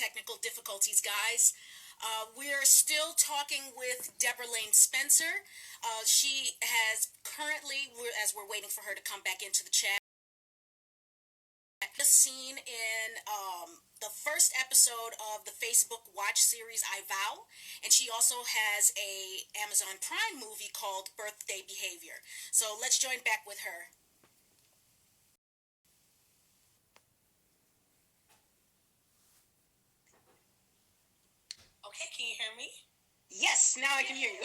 technical difficulties, guys. We're still talking with Debra Lynn Spencer. She has currently, as we're waiting for her to come back into the chat, just seen in the first episode of the Facebook Watch series I Vow, and she also has a Amazon Prime movie called Birthday Behavior. So let's join back with her. Okay, can you hear me? Yes, now I can hear you.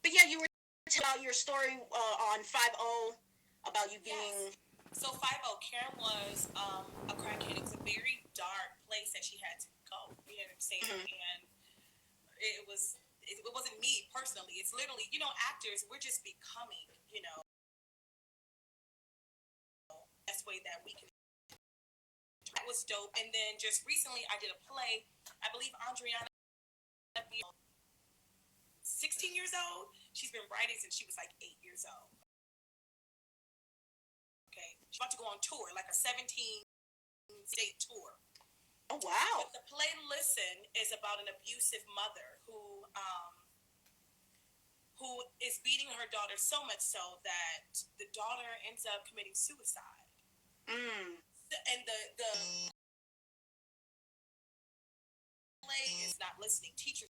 But yeah, you were telling your story on 5-0 about you being... Yes. So 5-0, Karen was a crackhead. It was a very dark place that she had to go. You know what I'm saying? Mm-hmm. And it wasn't me personally. It's literally, actors, we're just becoming, best way that we can. That was dope. And then just recently I did a play. I believe Adriana, 16 years old. She's been writing since she was like 8 years old. Okay. She's about to go on tour, like a 17-state tour. Oh, wow. But the play Listen is about an abusive mother who is beating her daughter so much so that the daughter ends up committing suicide. Mm. And the play is not listening. Teachers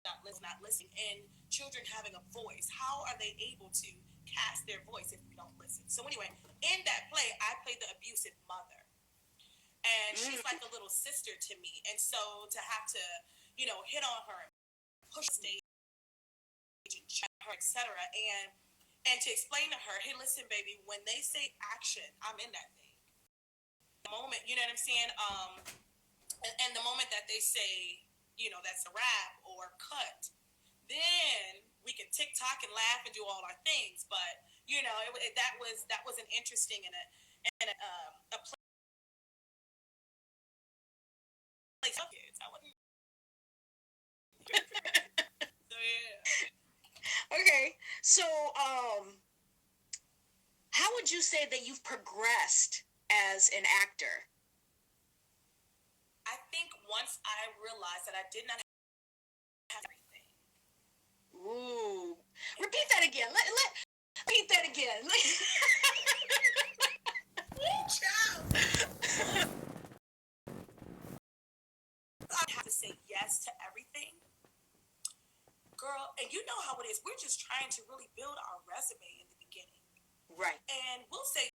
not listening, and children having a voice. How are they able to cast their voice if we don't listen? So anyway, in that play, I played the abusive mother, and she's like a little sister to me. And so to have to, hit on her, push the stage, and check her, etc., and to explain to her, hey, listen, baby, when they say action, I'm in that thing. The moment, you know what I'm saying? And the moment that they say, that's a wrap or cut, then we can TikTok and laugh and do all our things. But that was an interesting and a place of kids. I wouldn't. So yeah. Okay, so how would you say that you've progressed as an actor? I think once I realized that I did not have everything. Ooh. Repeat that again. Repeat that again. I have to say yes to everything. Girl, and you know how it is. We're just trying to really build our resume in the beginning. Right. And we'll say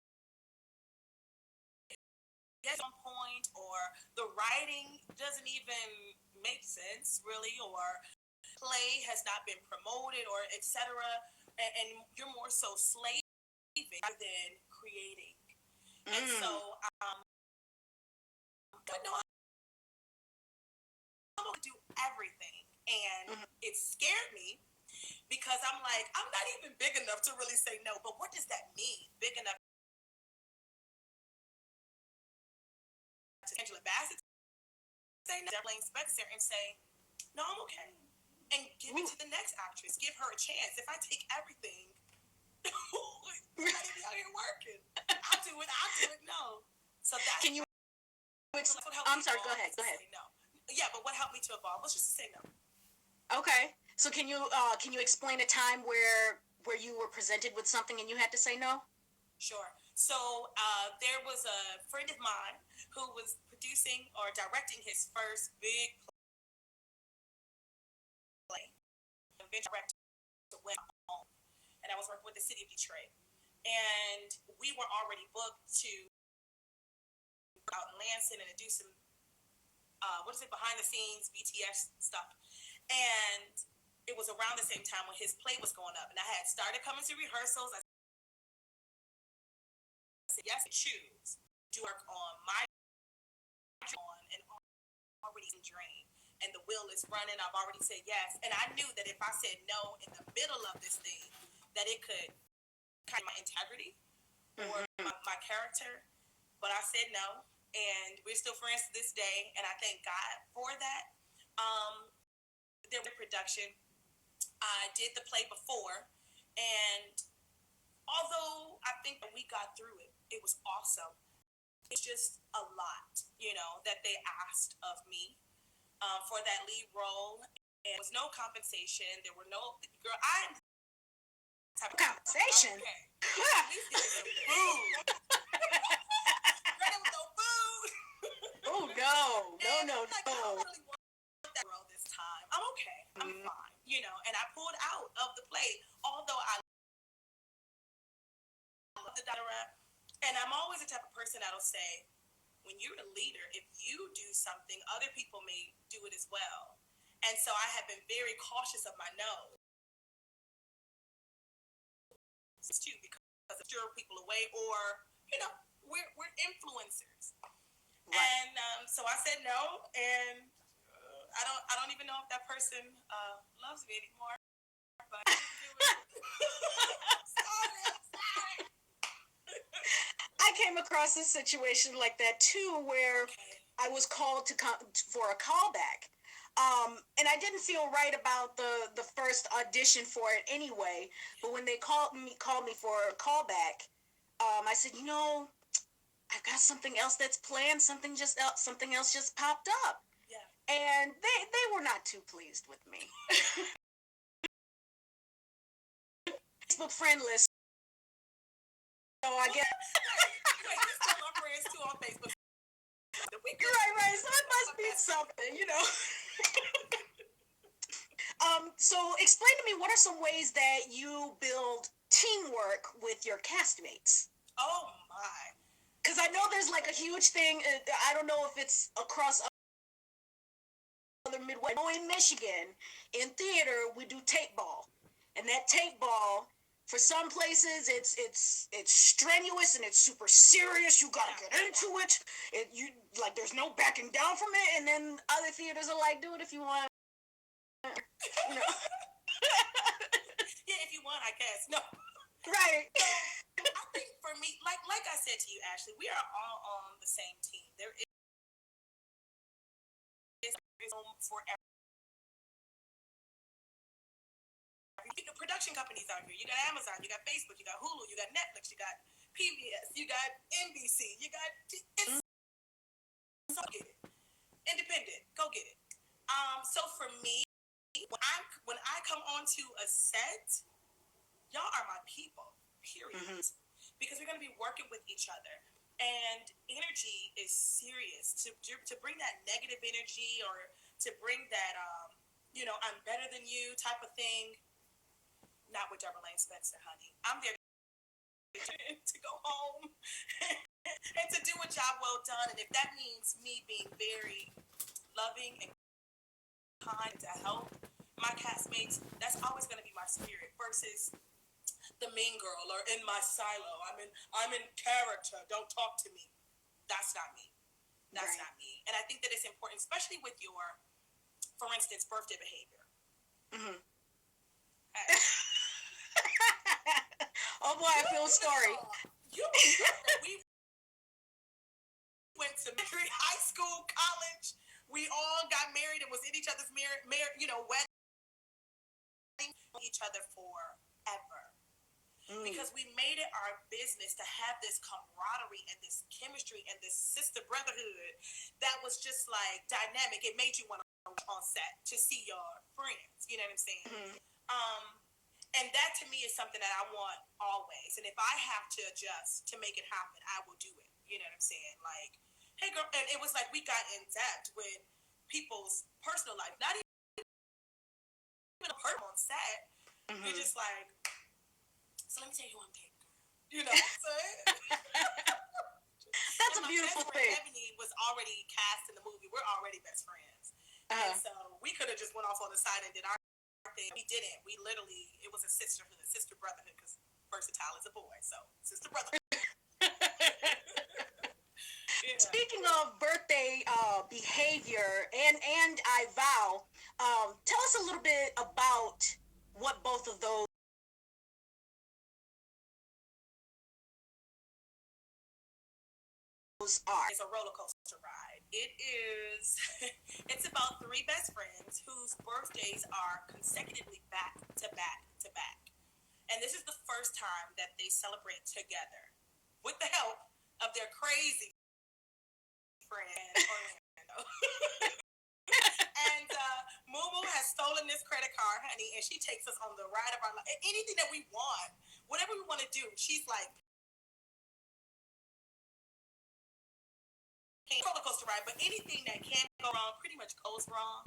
yes on point, or the writing doesn't even make sense, really, or play has not been promoted, or etc. And you're more so slaving rather than creating. And so, but no, I'm going to do everything. And it scared me because I'm like, I'm not even big enough to really say no. But what does that mean? Big enough to Angela Bassett say no, Debra Lynn Spencer, and say, no, I'm okay. And give it to the next actress. Give her a chance. If I take everything, I'm not even out here working. I'll do it. No. So that's... Can you... I'm sorry, go ahead. No. Yeah, but what helped me to evolve was just to say no. Okay. So can you explain a time where you were presented with something and you had to say no? Sure. So there was a friend of mine who was producing or directing his first big play. Director went home, and I was working with the city of Detroit, and we were already booked to out in Lansing and to do some behind the scenes BTS stuff. And it was around the same time when his play was going up, and I had started coming to rehearsals. I said yes, I choose to work on my and already drained, and the wheel is running. I've already said yes, and I knew that if I said no in the middle of this thing, that it could cut my integrity or my character. But I said no, and we're still friends to this day, and I thank God for that. There was production. I did the play before, and although I think that we got through it, it was awesome. It's just a lot, that they asked of me for that lead role. And there was no compensation. There were no, girl, I'm type of compensation. Okay. At least give me some food. Ready with no food. Oh no. And I don't really want that role this time. I'm okay. I'm fine. And I pulled out of the play, although I love the director. And I'm always the type of person that'll say, when you're a leader, if you do something, other people may do it as well. And so I have been very cautious of my no. Too, because it stir people away, or we're influencers, right. And so I said no, and I don't even know if that person loves me anymore. But sorry. I came across a situation like that too, where I was called for a callback. And I didn't feel right about the first audition for it anyway. But when they called me for a callback, I said, I've got something else that's planned. Something else just popped up. Yeah. And they were not too pleased with me. Facebook friend list. So I guess. Wait, you still my friends too on Facebook. Right. So it must be something, So explain to me, what are some ways that you build teamwork with your castmates? Oh my. Because I know there's like a huge thing. I don't know if it's across other Midwest. In Michigan, in theater, we do tape ball. And that tape ball, for some places, it's strenuous and it's super serious. You gotta get into it. There's no backing down from it. And then other theaters are like, do it if you want. Yeah, if you want, I guess. No. Right. So, I think for me, like I said to you, Ashley, we are all on the same team. There is room for everyone. Production companies out here. You got Amazon, you got Facebook, you got Hulu, you got Netflix, you got PBS, you got NBC, you got so get it. Independent, go get it. So for me, when I come onto a set, y'all are my people, period. Mm-hmm. Because we're gonna be working with each other. And energy is serious. To bring that negative energy, or to bring that I'm better than you type of thing, not with Debra Lynn Spencer, honey. I'm there to go home and to do a job well done. And if that means me being very loving and kind to help my castmates, that's always going to be my spirit, versus the mean girl or in my silo. I'm in character. Don't talk to me. That's not me. That's not me. And I think that it's important, especially with your, for instance, birthday behavior. Mm-hmm. Oh boy, I feel sorry. We went to high school, college. We all got married and was in each other's wedding each other forever. Because we made it our business to have this camaraderie and this chemistry and this sister brotherhood that was just like dynamic. It made you want to go on set to see your friends. You know what I'm saying? Mm-hmm. And that to me is something that I want always. And if I have to adjust to make it happen, I will do it. You know what I'm saying? Like, hey girl, and it was like we got in depth with people's personal life, not even a person on set. Mm-hmm. You're just like, so let me tell you who I'm dating. You know what I'm saying? That's a beautiful thing. Ebony was already cast in the movie. We're already best friends. And so we could have just went off on the side and did our thing. We didn't. We literally, it was a sister brotherhood, because versatile is a boy. So sister brotherhood. Yeah. Speaking of birthday behavior and I vow, tell us a little bit about what both of those are. It's a roller coaster ride. It is. It's about three best friends whose birthdays are consecutively back to back to back. And this is the first time that they celebrate together with the help of their crazy friend Orlando. And Mumu has stolen this credit card, honey, and she takes us on the ride of our life. Anything that we want, whatever we want to do, she's like, roller coaster ride, but anything that can go wrong pretty much goes wrong.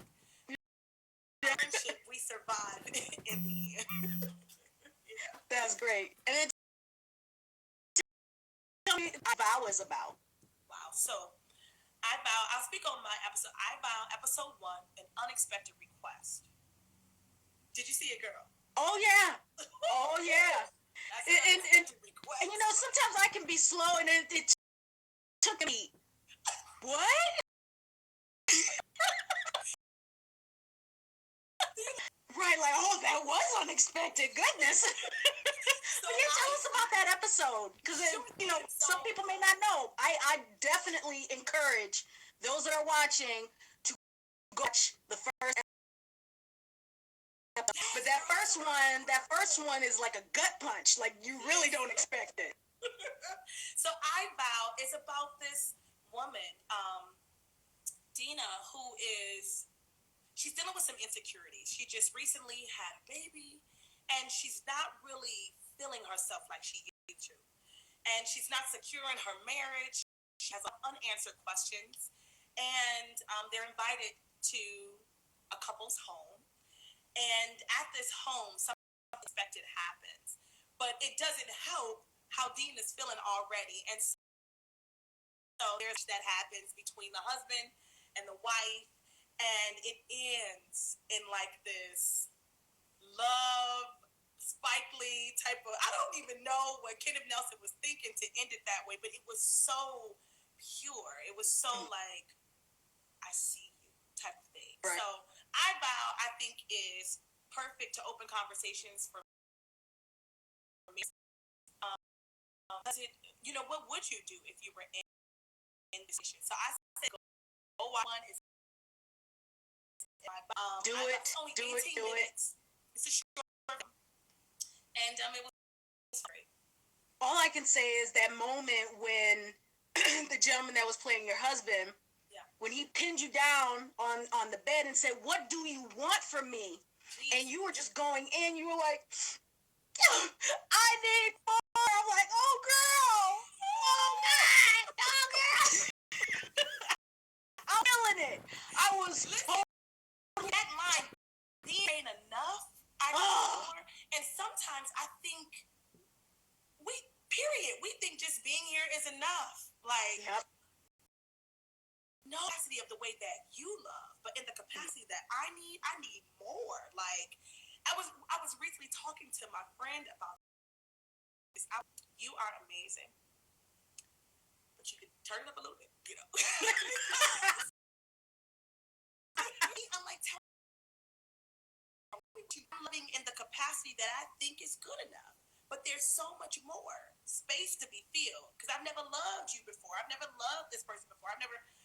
Friendship, we survive in the end. Yeah. That's great. And then tell me what Vow is about. Wow. So I'll speak on my episode. I Vow, episode 1, An Unexpected Request. Did you see it, girl? Oh yeah. Oh yeah. That's an unexpected request. And you know, sometimes I can be slow, and it took me. What? Right, like, oh, that was unexpected. Goodness. So But yeah, tell us about that episode, because you know, some people may not know. I definitely encourage those that are watching to go watch the first episode. But that first one is like a gut punch. Like, you really don't expect it. So I Vow is about this woman, Dina, who she's dealing with some insecurities. She just recently had a baby, and she's not really feeling herself like she used to. And she's not secure in her marriage. She has unanswered questions. And they're invited to a couple's home. And at this home, something unexpected happens. But it doesn't help how Dina's feeling already. And so there's that happens between the husband and the wife. And it ends in like this love, Spike Lee type of, I don't even know what Kenneth Nelson was thinking to end it that way, but it was so pure. It was so like, I see you type of thing. Right. So I Vow, I think, is perfect to open conversations for me. You know, what would you do if you were in this situation? So I said, go watch one. It's do it. It's a short film. And it was great. All I can say is that moment when the gentleman that was playing your husband, when he pinned you down on the bed and said, "What do you want from me?" Jeez. And you were just going in, you were like, "I need more." I'm like, "Oh girl, oh man, oh girl." I'm feeling it. I was that line ain't enough. I need more. And sometimes I think we think just being here is enough. Like, no capacity of the way that you love, but in the capacity that I need more. Like, I was recently talking to my friend about this. You are amazing, but you could turn it up a little bit, you know. I'm like, I'm living in the capacity that I think is good enough. But there's so much more space to be filled. Because I've never loved you before. I've never loved this person before.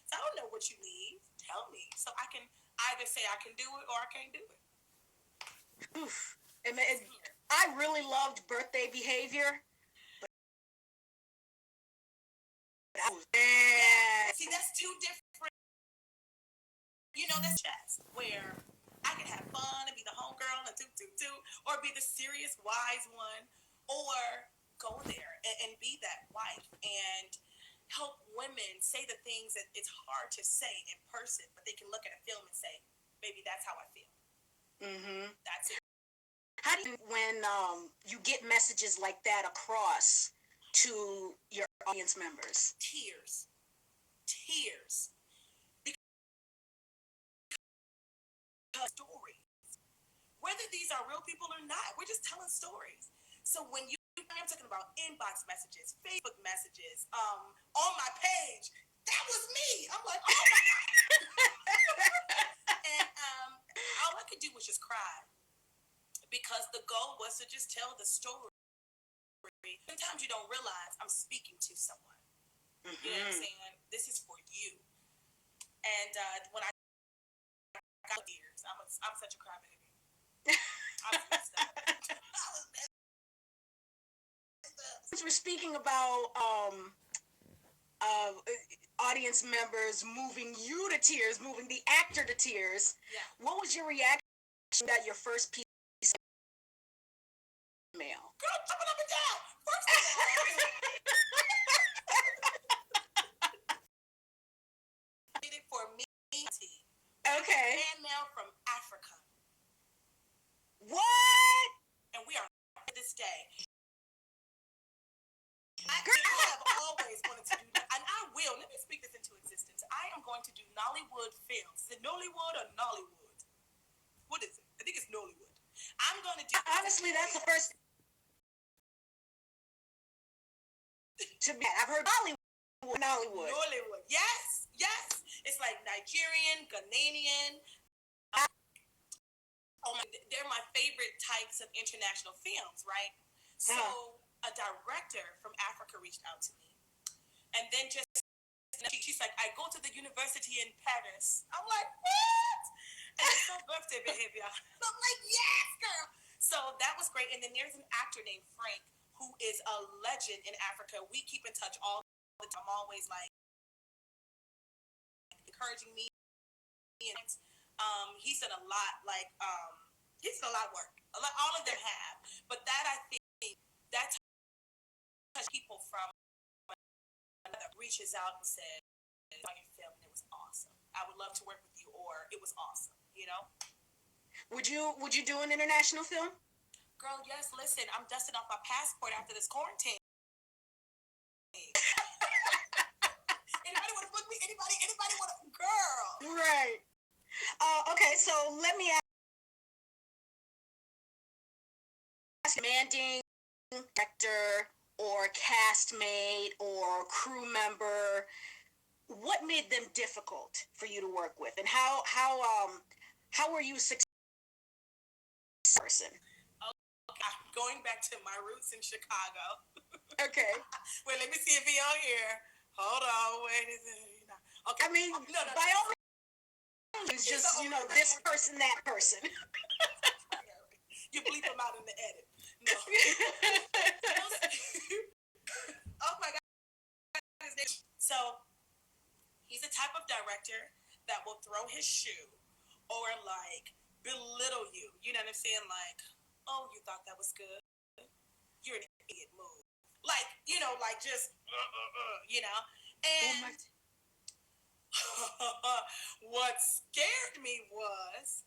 So I don't know what you need. Tell me. So I can either say I can do it or I can't do it. Oof. I really loved Birthday Behavior. See, that's two different. You know, that's chess where I can have fun and be the homegirl and do, or be the serious, wise one, or go there and be that wife and help women say the things that it's hard to say in person, but they can look at a film and say, "Baby, that's how I feel." Mm-hmm. That's it. How do you, when you get messages like that across to your audience members? Tears. Stories. Whether these are real people or not, we're just telling stories. So when I'm talking about inbox messages, Facebook messages, on my page, that was me. I'm like, oh my God. And all I could do was just cry. Because the goal was to just tell the story. Sometimes you don't realize I'm speaking to someone. Mm-hmm. You know what I'm saying? This is for you. And when I got tears, I'm such a crybaby. I was messed up. were speaking about audience members moving you to tears, moving the actor to tears. Yeah. What was your reaction at your first piece of mail? Girl, jumping up and down. First of all, did it for me. Okay. Fan mail from Africa. What? And we are to this day. I have always wanted to do that, and I will. Let me speak this into existence. I am going to do Nollywood films. Is it Nollywood or Nollywood? What is it? I think it's Nollywood. I'm going to do. Honestly, that's the first. To me, I've heard Nollywood. Nollywood. Yes, yes. It's like Nigerian, Ghanaian. They're my favorite types of international films, right? So a director from Africa reached out to me, and then she's like, I go to the university in Paris. I'm like, what? And it's so birthday behavior. I'm like, yes, girl. So that was great. And then there's an actor named Frank who is a legend in Africa. We keep in touch all the time. I'm always like encouraging me. He's done a lot, he's done a lot of work. All of them have. But that, I think, that's how people from another reaches out and says, on your film, and it was awesome. I would love to work with you, or it was awesome, you know? Would you do an international film? Girl, yes, listen, I'm dusting off my passport after this quarantine. Anybody want to book me? Anybody want to? Girl. Right. Okay, so let me ask, demanding director or castmate or crew member, what made them difficult for you to work with, and how were you a successful person? I'm going back to my roots in Chicago. Okay. Wait, let me see if he on here. Hold on, wait a minute. Okay. I mean, no. by all means, just, this person, that person. You bleep him out in the edit. No. Oh my God. So, he's the type of director that will throw his shoe or belittle you. You know what I'm saying? Oh, you thought that was good? You're an idiot move. Just, And what scared me was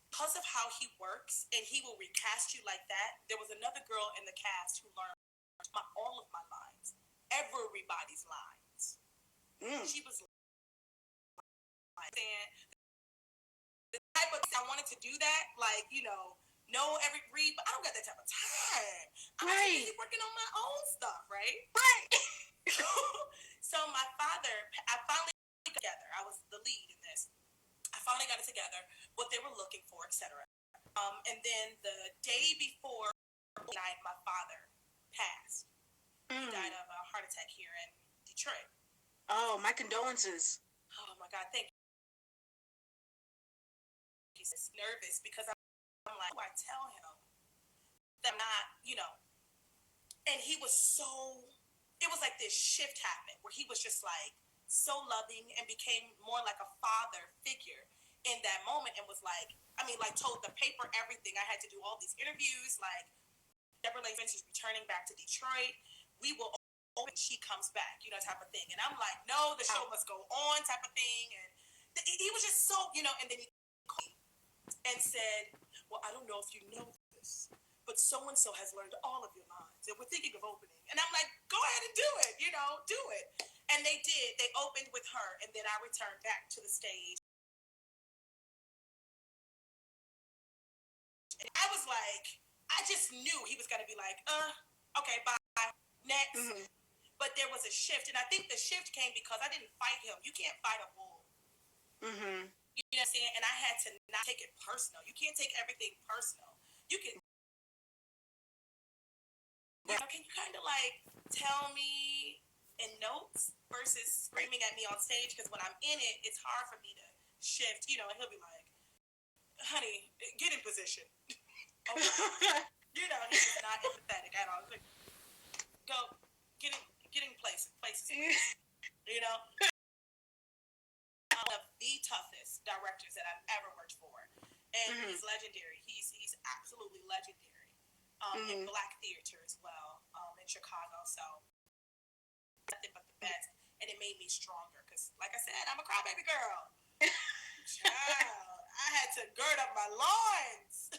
because of how he works, and he will recast you like that. There was another girl in the cast who learned all of my lines, everybody's lines. She was saying the type of I wanted to do that, know every read, but I don't got that type of time. I'm busy working on my own stuff, right? Right. So my father, I finally got together. I was the lead in this. I finally got it together, what they were looking for, etc. And then the day before night, my father passed. He died of a heart attack here in Detroit. Oh, my condolences. Oh my God, thank you. He's nervous because I'm like, I tell him that I'm not, and he was it was like this shift happened where he was just so loving and became more like a father figure in that moment, and was told the paper everything. I had to do all these interviews, Deborah Lynn is returning back to Detroit. We will open, she comes back, type of thing. And I'm like, no, the show must go on, type of thing. And he was just so, and then he called me and said, well, I don't know if you know this, but so-and-so has learned all of your lines, and we're thinking of opening. And I'm like, go ahead and do it, do it. And they did. They opened with her, and then I returned back to the stage. And I was like, I just knew he was going to be like, okay, bye, next. Mm-hmm. But there was a shift, and I think the shift came because I didn't fight him. You can't fight a bull. Mm-hmm. You know what I'm saying? And I had to not take it personal. You can't take everything personal. You can, can you kind of tell me in notes versus screaming at me on stage? Because when I'm in it, it's hard for me to shift, and he'll be like, honey, get in position. Okay. You know, he was not empathetic at all. Like, go, getting places. You know, one of the toughest directors that I've ever worked for, and he's legendary. He's absolutely legendary. In Black theater as well, in Chicago. So nothing but the best, and it made me stronger. Cause, like I said, I'm a crybaby girl. Child, I had to gird up my loins.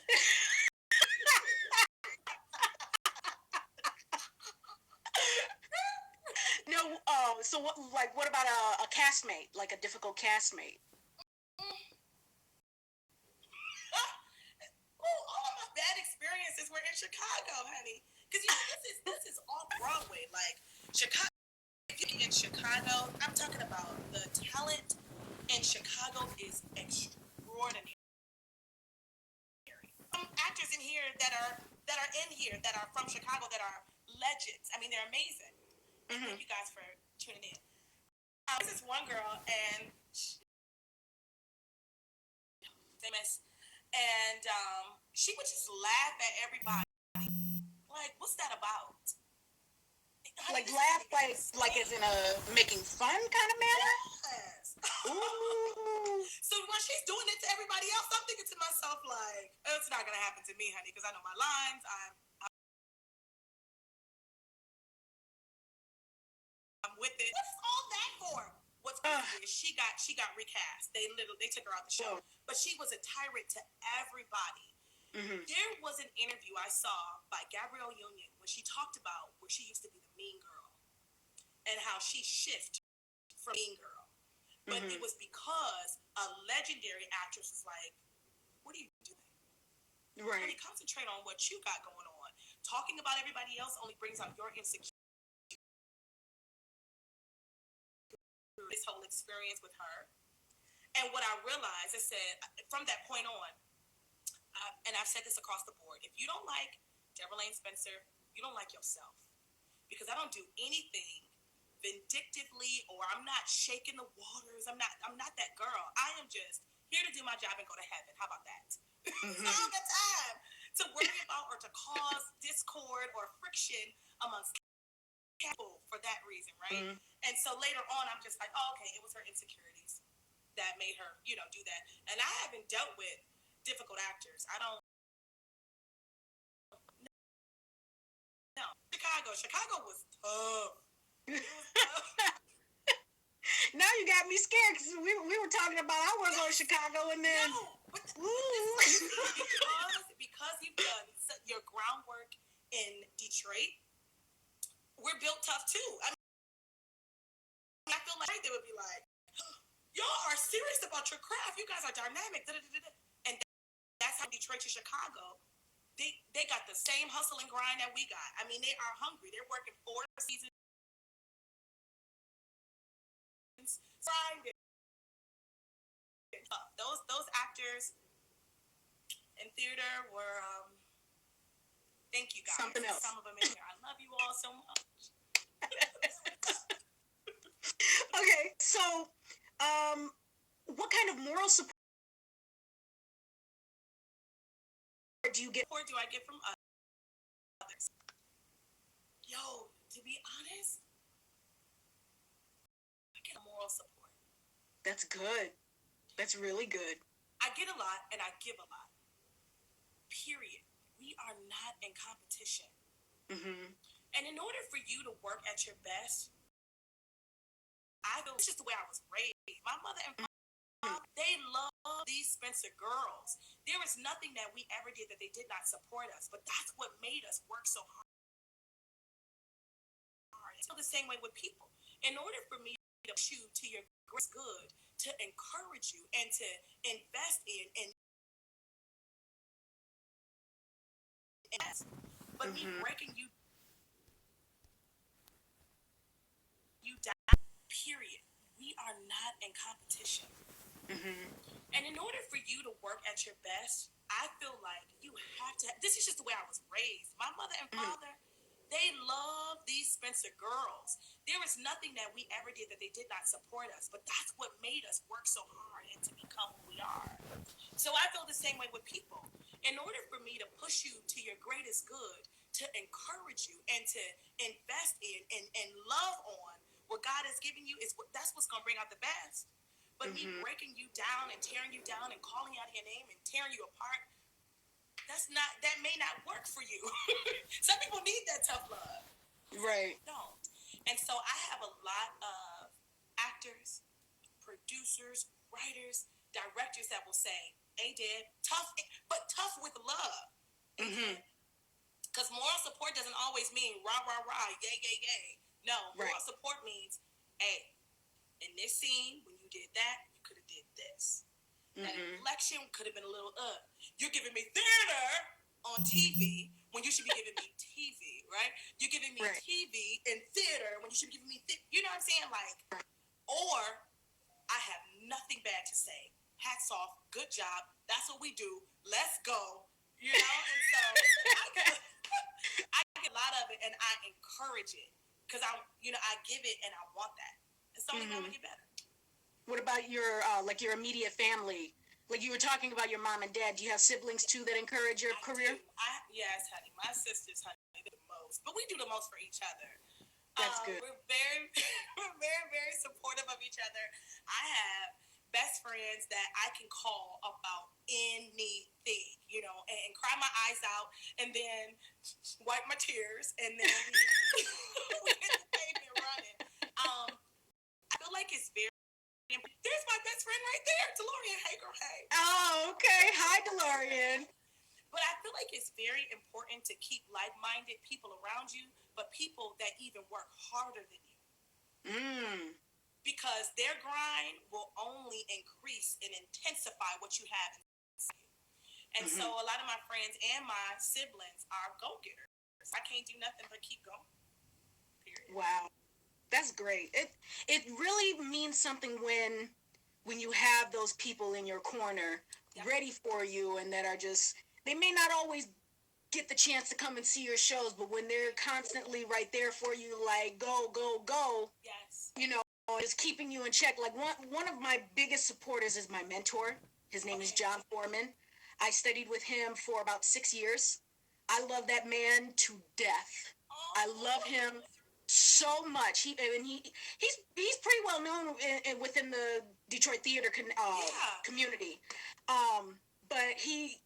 No, so what about a castmate, like a difficult castmate? All of my bad experiences were in Chicago, honey. Because you know, this is all Broadway. Like Chicago. If you're in Chicago, I'm talking about the talent in Chicago is extraordinary. Some actors in here that are in here that are from Chicago that are legends. I mean, they're amazing. Thank you guys for tuning in. This is one girl, and famous, and she would just laugh at everybody. Like, what's that about? Like laugh, like as in a making fun kind of manner. Yes. Ooh. So when she's doing it to everybody else, I'm thinking to myself like, oh, it's not gonna happen to me, honey, because I know my lines. I'm with it. What is all that for? What's crazy is she got recast. They took her out the show, but she was a tyrant to everybody. There was an interview I saw by Gabrielle Union when she talked about where she used to be the mean girl and how she shifted from mean girl. But it was because a legendary actress was like, what are you doing? Right. Really concentrate on what you got going on. Talking about everybody else only brings out your insecurity. This whole experience with her. And what I realized, I said, from that point on, and I've said this across the board, if you don't like Debra Lynn Spencer, you don't like yourself. Because I don't do anything vindictively, or I'm not shaking the waters. I'm not that girl. I am just here to do my job and go to heaven. How about that? It's not the time to worry about or to cause discord or friction amongst people for that reason, right? And so later on, I'm just like, oh, okay, it was her insecurities that made her, do that. And I haven't dealt with difficult actors. I don't. No, Chicago was tough. Now you got me scared because we were talking about I want to go to Chicago and then. No, because you've done your groundwork in Detroit, we're built tough too. I feel like they would be like, y'all are serious about your craft. You guys are dynamic. And that's how Detroit to Chicago. They got the same hustle and grind that we got. I mean, they are hungry. They're working 4 seasons. Those actors in theater were thank you guys. Something else. Some of them in here. I love you all so much. Okay, so what kind of moral support do you get? Or do I get from others? Yo, to be honest, I get moral support. That's good. That's really good. I get a lot and I give a lot. Period. We are not in competition. And in order for you to work at your best, it's just the way I was raised. My mother and father, they love these Spencer girls. There is nothing that we ever did that they did not support us, but that's what made us work so hard. It's the same way with people. In order for me to push you to your greatest good, to encourage you and to invest in and but me breaking you down, period. We are not in competition. And in order for you to work at your best, I feel like you have to. This is just the way I was raised. My mother and father, they love these Spencer girls. There is nothing that we ever did that they did not support us, but that's what made us work so hard and to become who we are. So I feel the same way with people. in order for me to push you to your greatest good, to encourage you and to invest in and love on what God has given you, that's what's going to bring out the best. But me breaking you down and tearing you down and calling out your name and tearing you apart, that may not work for you. Some people need that tough love. Right. Don't. And so I have a lot of actors, producers, writers, directors that will say, "Hey, Deb, tough, but tough with love." Because moral support doesn't always mean rah, rah, rah, yay, yay, yay. No, moral support means, hey, in this scene, when you did that, you could have did this. That inflection could have been a little, you're giving me theater on TV when you should be giving me TV, right? You're giving me TV and theater when you should be giving me you know what I'm saying? Like, or I have nothing bad to say. Hats off, good job. That's what we do. Let's go. You know? And so I get a lot of it and I encourage it because I give it and I want that. It's the only way I'm gonna get better. What about your your immediate family? Like you were talking about your mom and dad. Do you have siblings too that encourage your career? Yes, honey. My sisters, honey, do the most, but we do the most for each other. That's good. We're very, very, very supportive of each other. I have best friends that I can call about anything, and cry my eyes out, and then wipe my tears, and then we hit the pavement running. I feel like it's very. There's my best friend right there, DeLorean. Hey, girl, hey. Oh, okay. Hi, DeLorean. But I feel like it's very important to keep like-minded people around you, but people that even work harder than you. Because their grind will only increase and intensify what you have inside you. And so a lot of my friends and my siblings are go-getters. I can't do nothing but keep going. Period. Wow. That's great. It really means something when you have those people in your corner ready for you and that are just, they may not always get the chance to come and see your shows, but when they're constantly right there for you, like go, go, go, yes, is keeping you in check. Like one of my biggest supporters is my mentor. His name is John Foreman. I studied with him for about 6 years. I love that man to death. I love him so much. He's pretty well known within the Detroit theater community. But he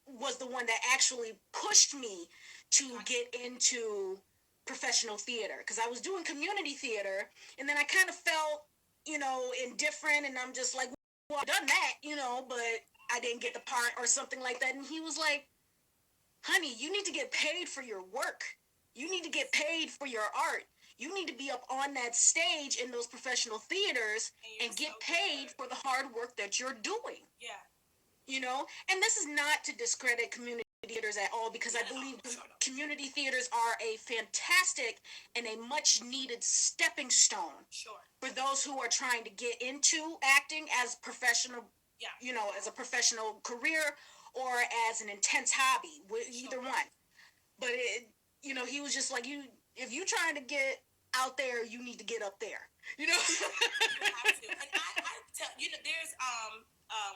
was the one that actually pushed me to get into professional theater because I was doing community theater and then I kind of felt, indifferent, and I'm just like, well, I've done that, but I didn't get the part or something like that. And he was like, honey, you need to get paid for your work. You need to get paid for your art. You need to be up on that stage in those professional theaters and get paid for the hard work that you're doing. Yeah. And this is not to discredit community theaters at all, because I believe community theaters are a fantastic and a much needed stepping stone for those who are trying to get into acting as professional, as a professional career or as an intense hobby, either one. But he was just like, if you're trying to get out there, you need to get up there. You have to. And I tell there's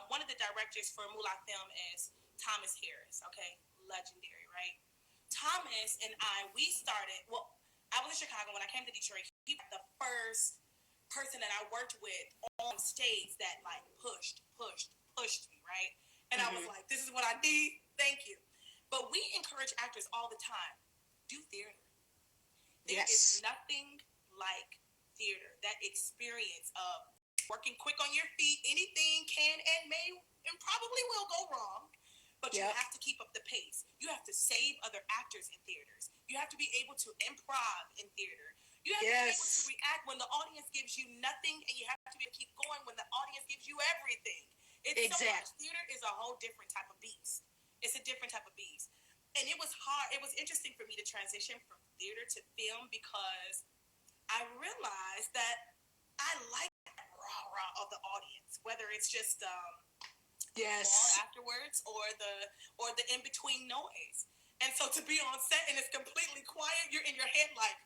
one of the directors for BLAQN is Thomas Harris. Okay, legendary, right? Thomas and we started. Well, I was in Chicago when I came to Detroit. He was the first person that I worked with on stage that like pushed me, right? And I was like, this is what I need. Thank you. But we encourage actors all the time. Do theater. There is nothing like theater. That experience of working quick on your feet. Anything can and may and probably will go wrong. But you have to keep up the pace. You have to save other actors in theaters. You have to be able to improv in theater. You have to be able to react when the audience gives you nothing, and you have to be able to keep going when the audience gives you everything. It's so much. Theater is a whole different type of beast. It's a different type of beast. And it was hard. It was interesting for me to transition from theater to film because I realized that I like that rah-rah of the audience, whether it's just afterwards or the in-between noise. And so to be on set and it's completely quiet, you're in your head like,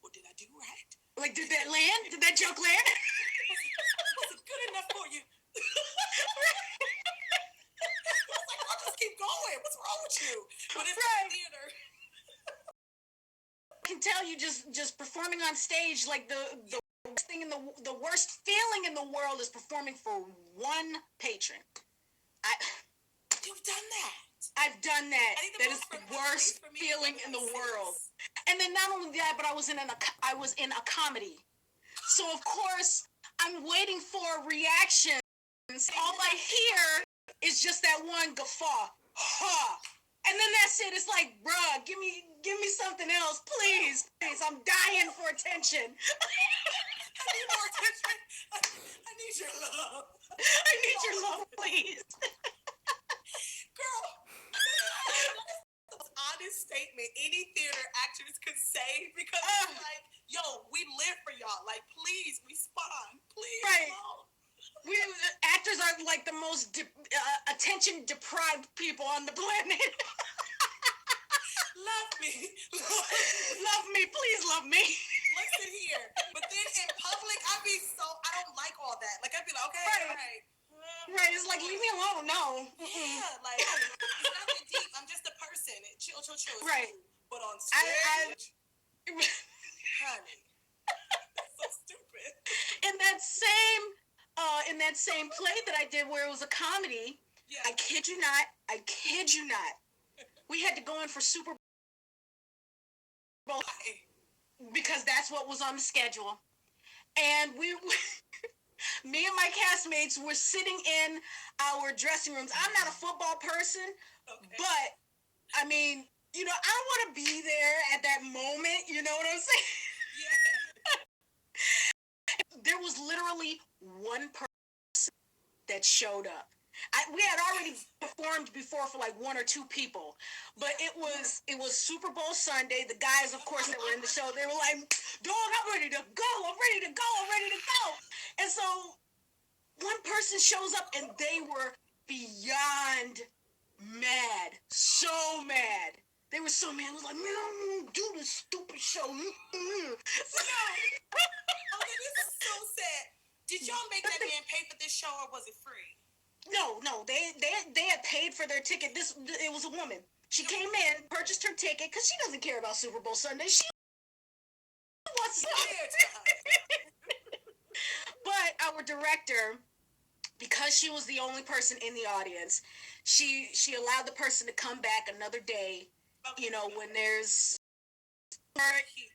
well, did I do right? Like, did that land? Did that joke land? Was it good enough for you? It's like, I'll just keep going. What's wrong with you? But it's Right. theater. I can tell you just performing on stage, like the worst thing in the worst feeling in the world is performing for one patron. You've done that. I've done that. That is the for worst me feeling in the world. And then not only that, but I was in a comedy. So of course I'm waiting for reactions. All I hear is just that one guffaw. Ha! And then that's it. It's like, bruh, give me something else, please. I'm dying for attention. I need more attention. I need your love. I need your love, please. Girl, that's the most honest statement any theater actors could say, because it's like, yo, we live for y'all. Like, please respond. Please. Right. Actors are like the most attention deprived people on the planet. Love me. Love me, please love me. Listen here. But then in public, I don't like all that. Like, I'd be like, okay, Right. all right. Right, it's like, leave me alone. No. Yeah, like, it's nothing deep. I'm just a person. Chill. Right. But on stage, honey, that's so stupid. In that same play that I did where it was a comedy, Yeah. I kid you not, we had to go in for Super Bowl because that's what was on the schedule. And me and my castmates were sitting in our dressing rooms. I'm not a football person, but I mean, I don't want to be there at that moment. You know what I'm saying? Yeah. There was literally one person that showed up. We had already performed before for like one or two people, but it was Super Bowl Sunday. The guys, of course, that were in the show, they were like, "Dog, I'm ready to go. I'm ready to go. I'm ready to go." And so one person shows up, and they were beyond mad, so mad. They were so mad. I was like, "Man, I'm gonna do this stupid show." Okay, this is so sad. Did y'all make that man pay for this show, or was it free? No, they had paid for their ticket. It was a woman. She came in, purchased her ticket because she doesn't care about Super Bowl Sunday. She wants to. But our director, because she was the only person in the audience, she allowed the person to come back another day. Okay. When there's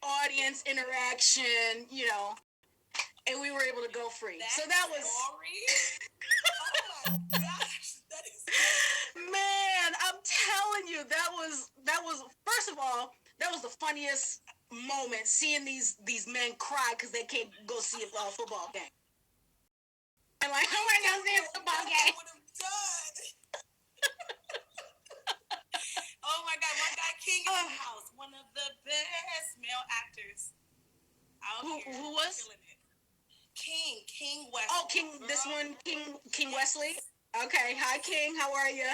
audience interaction, and we were able to go free. So that was. Oh my gosh, that is. Man, I'm telling you, that was first of all, that was the funniest moment, seeing these men cry because they can't go see a football game. I'm like, I want to go see a football game. Oh my God, my guy King is in the house, one of the best male actors out here. Who was? King Wesley. Oh, this one, King Wesley. Okay, hi King, how are you?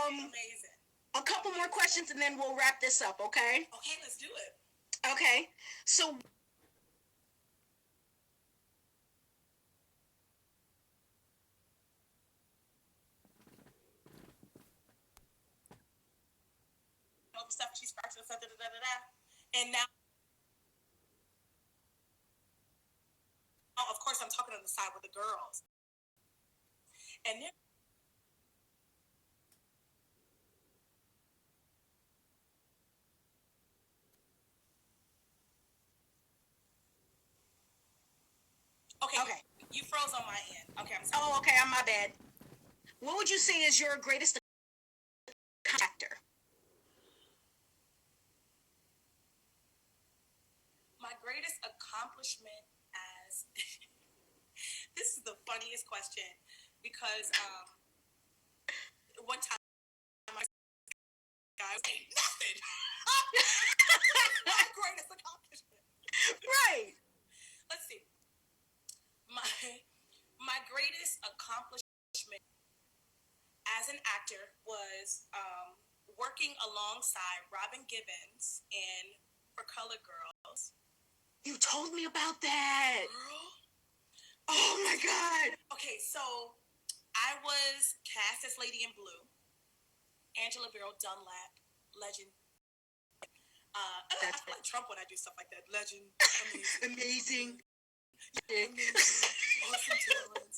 Amazing. A couple more questions and then we'll wrap this up, okay? Okay, let's do it. Okay, so all the stuff she starts and and now, of course, I'm talking on the side with the girls, and then. Okay. You froze on my end. Okay, I'm sorry. Oh, okay, my bad. What would you say is your greatest actor? My greatest accomplishment as this is the funniest question because one time my guy was saying nothing. My greatest accomplishment. Right. Let's see. My greatest accomplishment as an actor was working alongside Robin Gibbons in For Color Girls. You told me about that. Girl. Oh my God. Okay, so I was cast as Lady in Blue. Angela Barrel Dunlap, legend. I feel like Trump when I do stuff like that. Legend, amazing. Awesome talent.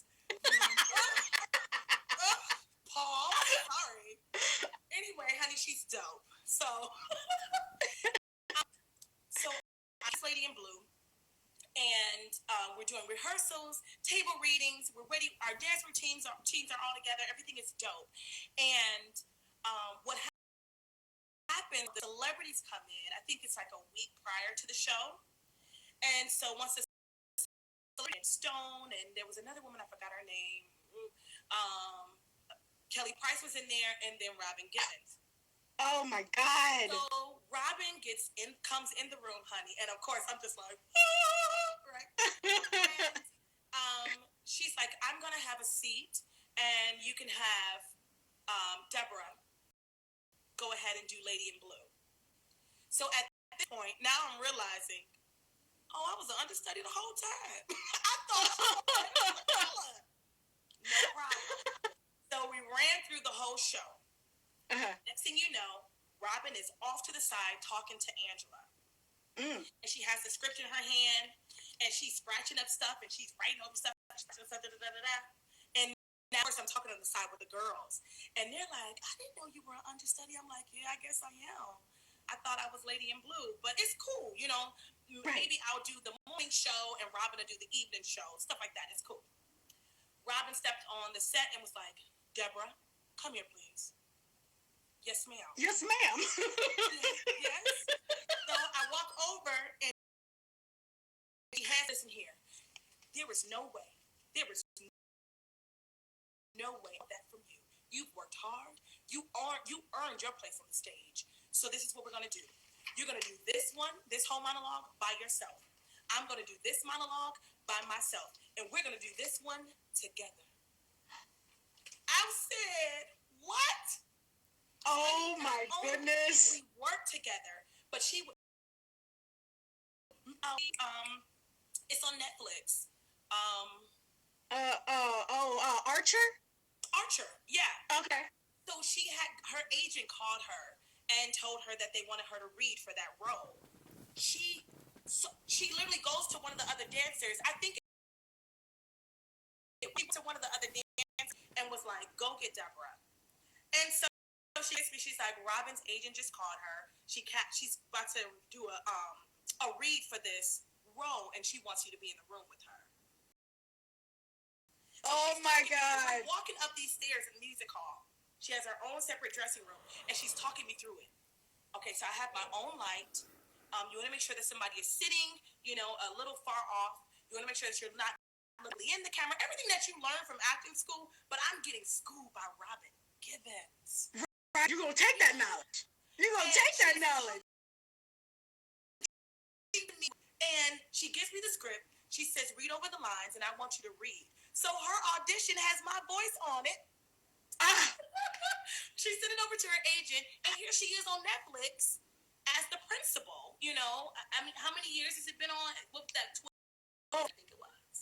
Paul, sorry. Anyway, honey, she's dope. So I'm Lady in Blue, and we're doing rehearsals, table readings. We're ready. Our dance routines are all together. Everything is dope. And what happens? The celebrities come in. I think it's like a week prior to the show, and so once the Stone and there was another woman, I forgot her name. Kelly Price was in there, and then Robin Gibbons. Oh my God! So Robin comes in the room, honey, and of course I'm just like, right? And she's like, I'm gonna have a seat, and you can have Deborah go ahead and do Lady in Blue. So at this point, now I'm realizing, oh, I was an understudy the whole time. I thought she was no problem. So we ran through the whole show. Next thing you know, Robin is off to the side talking to Angela. And she has the script in her hand, and she's scratching up stuff, and she's writing over stuff. And now, of course, I'm talking on the side with the girls. And they're like, I didn't know you were an understudy. I'm like, yeah, I guess I am. I thought I was Lady in Blue. But it's cool, you know. Right. Maybe I'll do the morning show, and Robin will do the evening show. Stuff like that. It's cool. Robin stepped on the set and was like, Deborah, come here, please. Yes, ma'am. Yes, ma'am. Yes. So I walk over and he has this in here. There is no way. There is no way of that from you. You've worked hard. You earned your place on the stage. So this is what we're gonna do. You're gonna do this whole monologue by yourself. I'm gonna do this monologue by myself, and we're gonna do this one together. I said, what? Oh my goodness! We worked together, but she would. It's on Netflix. Archer. Archer, yeah. Okay. So her agent called her and told her that they wanted her to read for that role. She literally goes to one of the other dancers. I think it went to one of the other dancers and was like, "Go get Deborah." And so she's like, Robin's agent just called her. She's about to do a read for this role, and she wants you to be in the room with her. So oh my God! Like walking up these stairs in the music hall. She has her own separate dressing room, and she's talking me through it. Okay, so I have my own light. You want to make sure that somebody is sitting, a little far off. You want to make sure that you're not literally in the camera. Everything that you learn from acting school, but I'm getting schooled by Robin Gibbons. Right. You're going to take that knowledge. And she gives me the script. She says, read over the lines, and I want you to read. So her audition has my voice on it. She sent it over to her agent, and here she is on Netflix as the principal. I mean, how many years has it been on? What was that? 12, I think it was.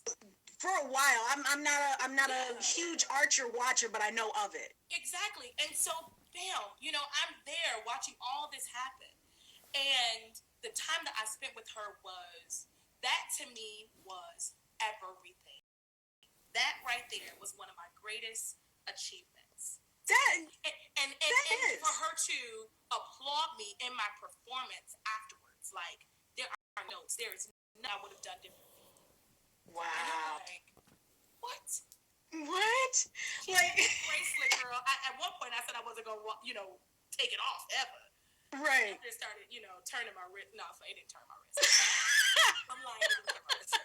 For a while. I'm not a huge Archer watcher, but I know of it. Exactly. And so, bam, I'm there watching all this happen. And the time that I spent with her that to me was everything. That right there was one of my greatest achievements. And for her to applaud me in my performance afterwards, like, there are notes. There is nothing I would have done differently. Wow. Like, what? Like, bracelet, girl. At one point, I said I wasn't gonna, take it off ever. Right. After it started, turning my wrist. No, so it didn't turn my wrist. I'm lying. It didn't turn my wrist.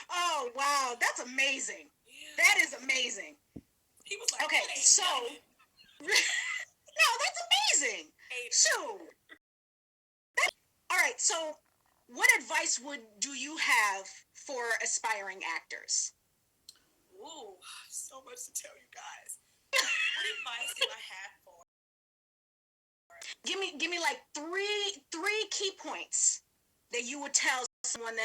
Oh wow, that's amazing. Yeah. That is amazing. He was like, okay, so no, that's amazing. So, all right. So, what advice do you have for aspiring actors? Ooh, so much to tell you guys. What advice do I have for? Give me like three key points that you would tell someone that's